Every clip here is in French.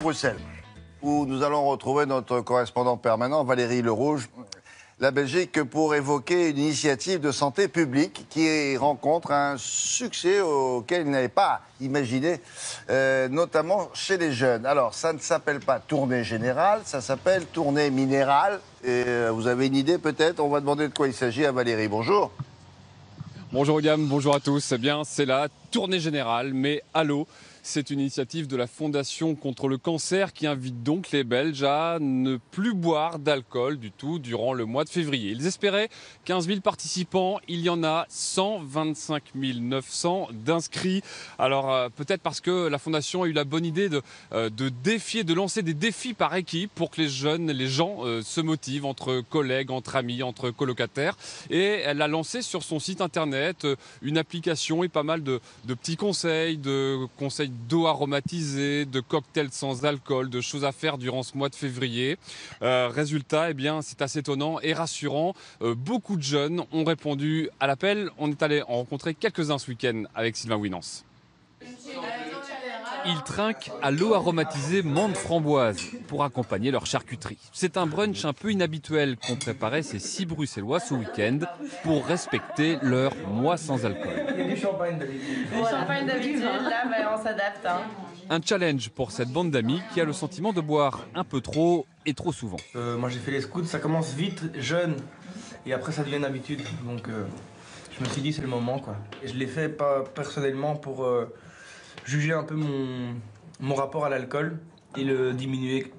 Bruxelles, où nous allons retrouver notre correspondant permanent, Valérie Lerouge, la Belgique, pour évoquer une initiative de santé publique qui rencontre un succès auquel il n'avait pas imaginé, notamment chez les jeunes. Alors, ça ne s'appelle pas tournée générale, ça s'appelle tournée minérale. Et vous avez une idée peut-être? On va demander de quoi il s'agit à Valérie. Bonjour. Bonjour William, bonjour à tous. Eh bien, c'est la tournée générale, mais à l'eau. C'est une initiative de la Fondation contre le cancer qui invite donc les Belges à ne plus boire d'alcool du tout durant le mois de février. Ils espéraient 15 000 participants, il y en a 125 900 d'inscrits. Alors peut-être parce que la Fondation a eu la bonne idée de lancer des défis par équipe pour que les gens se motivent entre collègues, entre amis, entre colocataires. Et elle a lancé sur son site internet une application et pas mal de petits conseils d'eau aromatisée, de cocktails sans alcool, de choses à faire durant ce mois de février. Résultat, eh bien, c'est assez étonnant et rassurant. Beaucoup de jeunes ont répondu à l'appel. On est allé en rencontrer quelques-uns ce week-end avec Sylvain Winans. Ils trinquent à l'eau aromatisée menthe framboise pour accompagner leur charcuterie. C'est un brunch un peu inhabituel qu'ont préparé ces 6 Bruxellois ce week-end pour respecter leur mois sans alcool. Il y a du champagne d'habitude. Du champagne d'habitude, là, on s'adapte. Un challenge pour cette bande d'amis qui a le sentiment de boire un peu trop et trop souvent. Moi j'ai fait les scouts, ça commence vite, jeune, et après ça devient une habitude. Donc je me suis dit c'est le moment quoi. Et je l'ai fait pas personnellement pour juger un peu mon rapport à l'alcool et le diminuer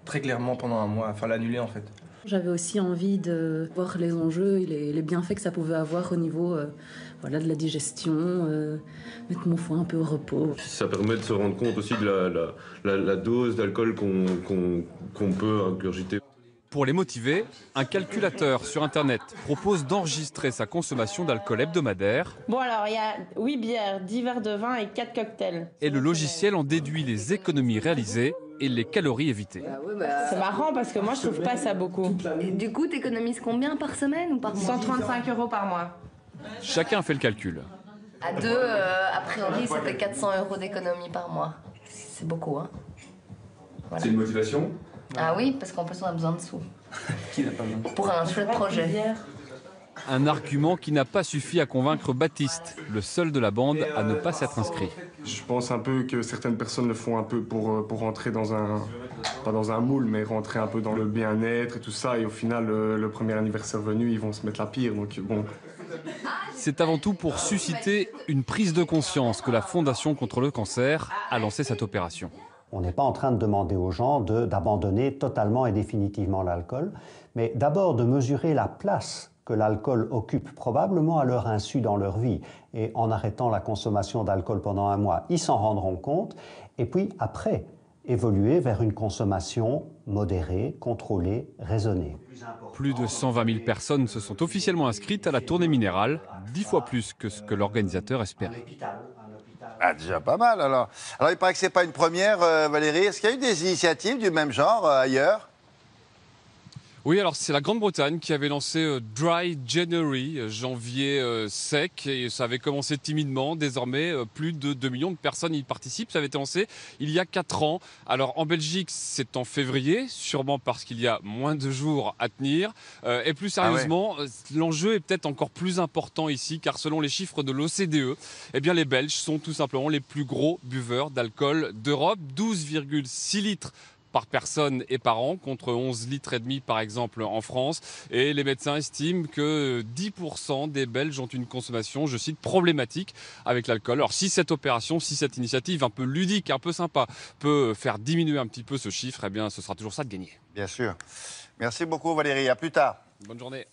très clairement pendant un mois, enfin l'annuler en fait. J'avais aussi envie de voir les enjeux et les bienfaits que ça pouvait avoir au niveau de la digestion, mettre mon foie un peu au repos. Ça permet de se rendre compte aussi de la dose d'alcool qu'on peut ingurgiter. Pour les motiver, un calculateur sur Internet propose d'enregistrer sa consommation d'alcool hebdomadaire. Bon alors, il y a 8 bières, 10 verres de vin et 4 cocktails. Et le logiciel en déduit les économies réalisées et les calories évitées. C'est marrant parce que moi je trouve pas ça beaucoup. Et du coup, t'économises combien par semaine ou par mois? 135 € par mois. Chacun fait le calcul. À deux, a priori, ça fait 400 € d'économie par mois. C'est beaucoup, hein. Voilà. C'est une motivation? Ah oui, parce qu'en plus on a besoin de sous. Qui n'a pas besoin? Pour un chouette projet. Un argument qui n'a pas suffi à convaincre Baptiste, le seul de la bande à ne pas s'être inscrit. Je pense un peu que certaines personnes le font un peu pour rentrer dans pas dans un moule, mais rentrer un peu dans le bien-être et tout ça. Et au final, le premier anniversaire venu, ils vont se mettre la pire. Donc bon. C'est avant tout pour susciter une prise de conscience que la Fondation contre le cancer a lancé cette opération. On n'est pas en train de demander aux gens d'abandonner totalement et définitivement l'alcool, mais d'abord de mesurer la place que l'alcool occupe probablement à leur insu dans leur vie. Et en arrêtant la consommation d'alcool pendant un mois, ils s'en rendront compte. Et puis après, évoluer vers une consommation modérée, contrôlée, raisonnée. Plus de 120 000 personnes se sont officiellement inscrites à la tournée minérale, 10 fois plus que ce que l'organisateur espérait. Ah, déjà pas mal alors. Alors il paraît que c'est pas une première, Valérie. Est-ce qu'il y a eu des initiatives du même genre ailleurs? Oui, alors c'est la Grande-Bretagne qui avait lancé Dry January, janvier sec, et ça avait commencé timidement. Désormais, plus de 2 millions de personnes y participent. Ça avait été lancé il y a 4 ans. Alors en Belgique, c'est en février, sûrement parce qu'il y a moins de jours à tenir. Et plus sérieusement, l'enjeu est peut-être encore plus important ici, car selon les chiffres de l'OCDE, eh bien les Belges sont tout simplement les plus gros buveurs d'alcool d'Europe, 12,6 litres par personne et par an, contre 11 litres et demi par exemple en France. Et les médecins estiment que 10% des Belges ont une consommation, je cite, problématique avec l'alcool. Alors si cette opération, si cette initiative un peu ludique, un peu sympa, peut faire diminuer un petit peu ce chiffre, eh bien ce sera toujours ça de gagner. Bien sûr. Merci beaucoup Valérie, à plus tard. Bonne journée.